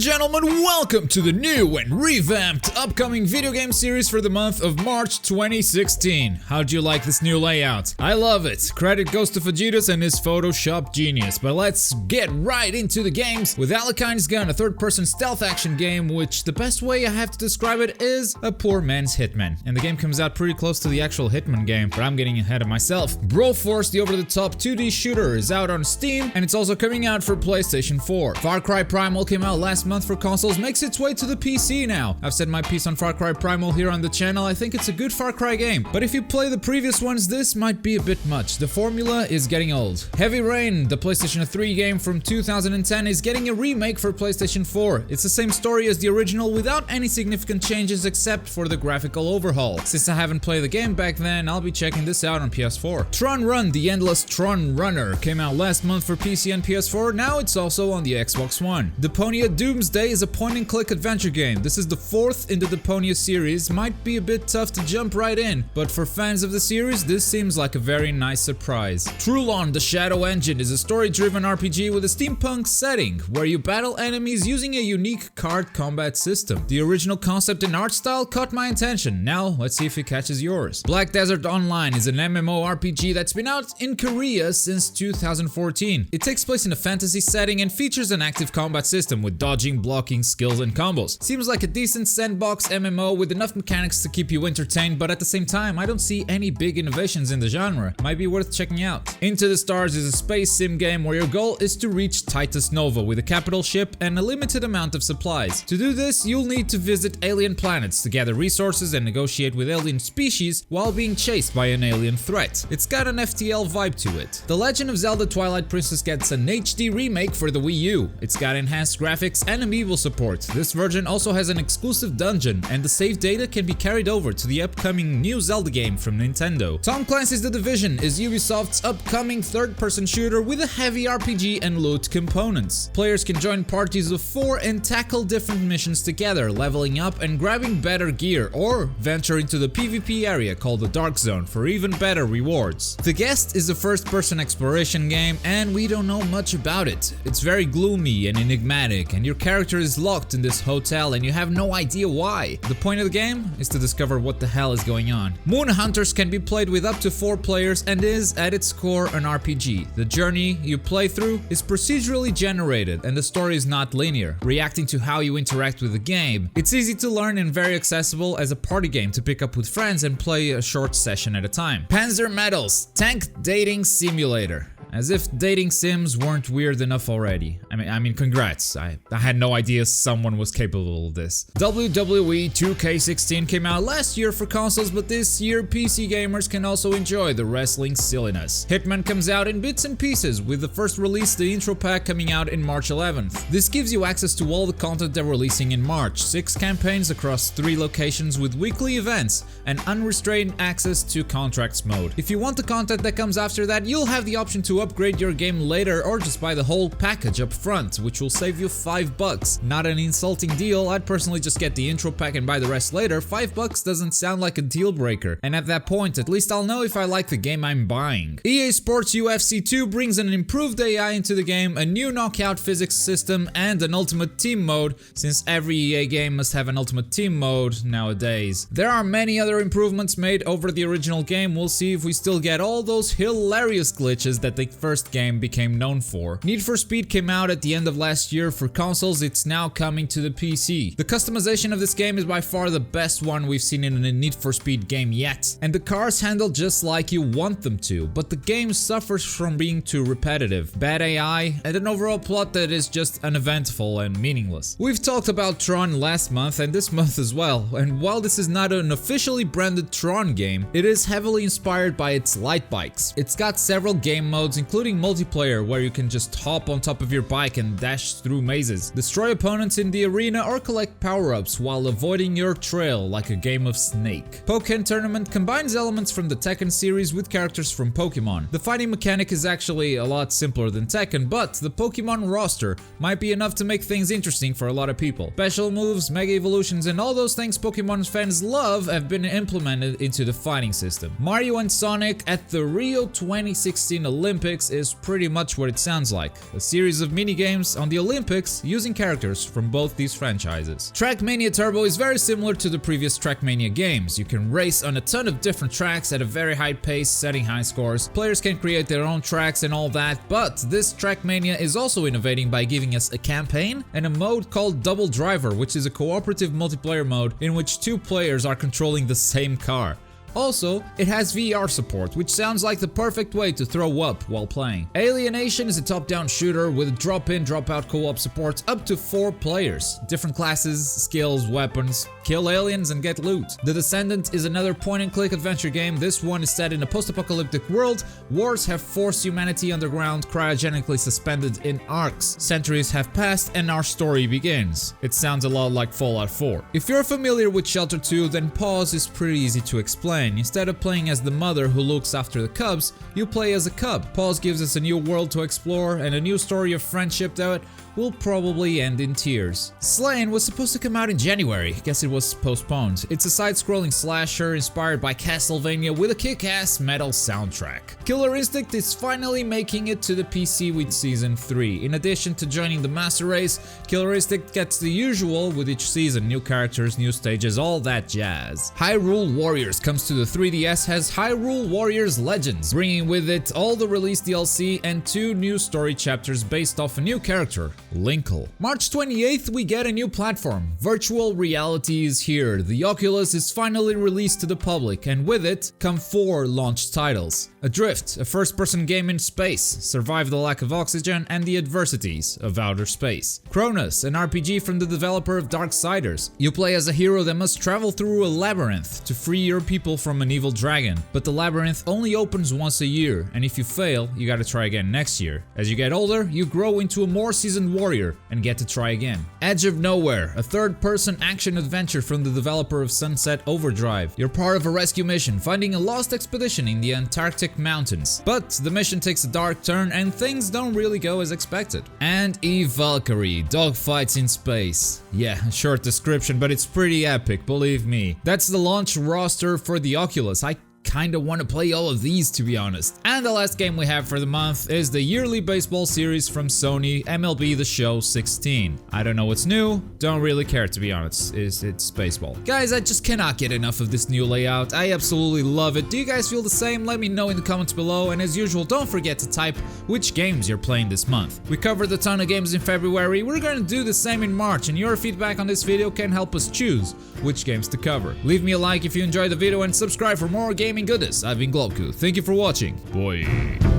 gentlemen, welcome to the new and revamped upcoming video game series for the month of March 2016. How'd you like this new layout? I love it. Credit goes to Fajitas and his Photoshop genius. But let's get right into the games with Alekine's Gun, a third-person stealth action game, which the best way I have to describe it is a poor man's Hitman. And the game comes out pretty close to the actual Hitman game, but I'm getting ahead of myself. Broforce, the over-the-top 2D shooter, is out on Steam, and it's also coming out for PlayStation 4. Far Cry Primal came out last month for consoles, makes its way to the PC now. I've said my piece on Far Cry Primal here on the channel. I think it's a good Far Cry game, but if you play the previous ones, this might be a bit much. The formula is getting old. Heavy Rain, the PlayStation 3 game from 2010, is getting a remake for PlayStation 4. It's the same story as the original without any significant changes except for the graphical overhaul. Since I haven't played the game back then, I'll be checking this out on PS4. Tron Run, the endless Tron Runner, came out last month for PC and PS4. Now it's also on the Xbox One. Deponia Doomsday is a point-and-click adventure game. This is the fourth in the Deponia series. Might be a bit tough to jump right in, but for fans of the series, this seems like a very nice surprise. Trulon, the Shadow Engine, is a story-driven RPG with a steampunk setting, where you battle enemies using a unique card combat system. The original concept and art style caught my attention. Now, let's see if it catches yours. Black Desert Online is an MMORPG that's been out in Korea since 2014. It takes place in a fantasy setting and features an active combat system with dodging, blocking, skills, and combos. Seems like a decent sandbox MMO with enough mechanics to keep you entertained, but at the same time, I don't see any big innovations in the genre. Might be worth checking out. Into the Stars is a space sim game where your goal is to reach Titus Nova with a capital ship and a limited amount of supplies. To do this, you'll need to visit alien planets to gather resources and negotiate with alien species while being chased by an alien threat. It's got an FTL vibe to it. The Legend of Zelda Twilight Princess gets an HD remake for the Wii U. It's got enhanced graphics and amiibo support. This version also has an exclusive dungeon, and the save data can be carried over to the upcoming new Zelda game from Nintendo. Tom Clancy's The Division is Ubisoft's upcoming third-person shooter with a heavy RPG and loot components. Players can join parties of 4 and tackle different missions together, leveling up and grabbing better gear, or venture into the PvP area called the Dark Zone for even better rewards. The Guest is a first-person exploration game, and we don't know much about it. It's very gloomy and enigmatic, and your character is locked in this hotel and you have no idea why. The point of the game is to discover what the hell is going on. Moon Hunters can be played with up to 4 players and is, at its core, an RPG. The journey you play through is procedurally generated and the story is not linear, reacting to how you interact with the game. It's easy to learn and very accessible as a party game to pick up with friends and play a short session at a time. Panzer Metals, Tank Dating Simulator. As if dating sims weren't weird enough already. I mean, congrats. I had no idea someone was capable of this. WWE 2K16 came out last year for consoles, but this year PC gamers can also enjoy the wrestling silliness. Hitman comes out in bits and pieces, with the first release, the intro pack, coming out in March 11th. This gives you access to all the content they're releasing in March, 6 campaigns across 3 locations with weekly events, and unrestrained access to contracts mode. If you want the content that comes after that, you'll have the option to upgrade your game later or just buy the whole package up front, which will save you $5. Not an insulting deal. I'd personally just get the intro pack and buy the rest later. $5 doesn't sound like a deal breaker, and at that point at least I'll know if I like the game I'm buying. EA Sports UFC 2 brings an improved AI into the game, a new knockout physics system, and an ultimate team mode, since every EA game must have an ultimate team mode nowadays. There are many other improvements made over the original game. We'll see if we still get all those hilarious glitches that the first game became known for. Need for Speed came out at the end of last year for consoles. It's now coming to the PC. The customization of this game is by far the best one we've seen in a Need for Speed game yet, and the cars handle just like you want them to, but the game suffers from being too repetitive, bad AI, and an overall plot that is just uneventful and meaningless. We've talked about Tron last month and this month as well, and while this is not an officially branded Tron game, it is heavily inspired by its light bikes. It's got several game modes, including multiplayer, where you can just hop on top of your bike and dash through mazes, destroy opponents in the arena, or collect power-ups while avoiding your trail like a game of Snake. Pokken Tournament combines elements from the Tekken series with characters from Pokemon. The fighting mechanic is actually a lot simpler than Tekken, but the Pokemon roster might be enough to make things interesting for a lot of people. Special moves, mega evolutions, and all those things Pokemon fans love have been implemented into the fighting system. Mario and Sonic at the Rio 2016 Olympics Olympics is pretty much what it sounds like, a series of mini-games on the Olympics using characters from both these franchises. TrackMania Turbo is very similar to the previous TrackMania games. You can race on a ton of different tracks at a very high pace, setting high scores. Players can create their own tracks and all that, but this TrackMania is also innovating by giving us a campaign and a mode called Double Driver, which is a cooperative multiplayer mode in which two players are controlling the same car. Also, it has VR support, which sounds like the perfect way to throw up while playing. Alienation is a top-down shooter with drop-in, drop-out co-op support up to 4 players. Different classes, skills, weapons, kill aliens and get loot. The Descendant is another point-and-click adventure game. This one is set in a post-apocalyptic world. Wars have forced humanity underground, cryogenically suspended in arcs. Centuries have passed and our story begins. It sounds a lot like Fallout 4. If you're familiar with Shelter 2, then Pause is pretty easy to explain. Instead of playing as the mother who looks after the cubs, you play as a cub. Pause gives us a new world to explore and a new story of friendship that will probably end in tears. Slain was supposed to come out in January, guess it was postponed. It's a side-scrolling slasher inspired by Castlevania with a kick-ass metal soundtrack. Killer Instinct is finally making it to the PC with Season 3. In addition to joining the Master Race, Killer Instinct gets the usual with each season, new characters, new stages, all that jazz. Hyrule Warriors comes to the 3DS as Hyrule Warriors Legends, bringing with it all the released DLC and 2 new story chapters based off a new character, Linkle. March 28th, we get a new platform. Virtual reality is here. The Oculus is finally released to the public, and with it come 4 launch titles. Adrift, a first-person game in space, survive the lack of oxygen and the adversities of outer space. Cronus, an RPG from the developer of Darksiders. You play as a hero that must travel through a labyrinth to free your people from an evil dragon, but the labyrinth only opens once a year, and if you fail, you gotta try again next year. As you get older, you grow into a more seasoned warrior and get to try again. Edge of Nowhere, a third-person action-adventure from the developer of Sunset Overdrive. You're part of a rescue mission, finding a lost expedition in the Antarctic mountains. But the mission takes a dark turn and things don't really go as expected. And Eve Valkyrie, dogfights in space. Yeah, a short description, but it's pretty epic, believe me. That's the launch roster for the Oculus. I kinda wanna play all of these, to be honest. And the last game we have for the month is the yearly baseball series from Sony, MLB The Show 16. I don't know what's new, don't really care, to be honest. It's baseball. Guys, I just cannot get enough of this new layout. I absolutely love it. Do you guys feel the same? Let me know in the comments below, and as usual, don't forget to type which games you're playing this month. We covered a ton of games in February, we're gonna do the same in March, and your feedback on this video can help us choose which games to cover. Leave me a like if you enjoyed the video and subscribe for more gaming goodness. I've been Globku. Thank you for watching. Bye.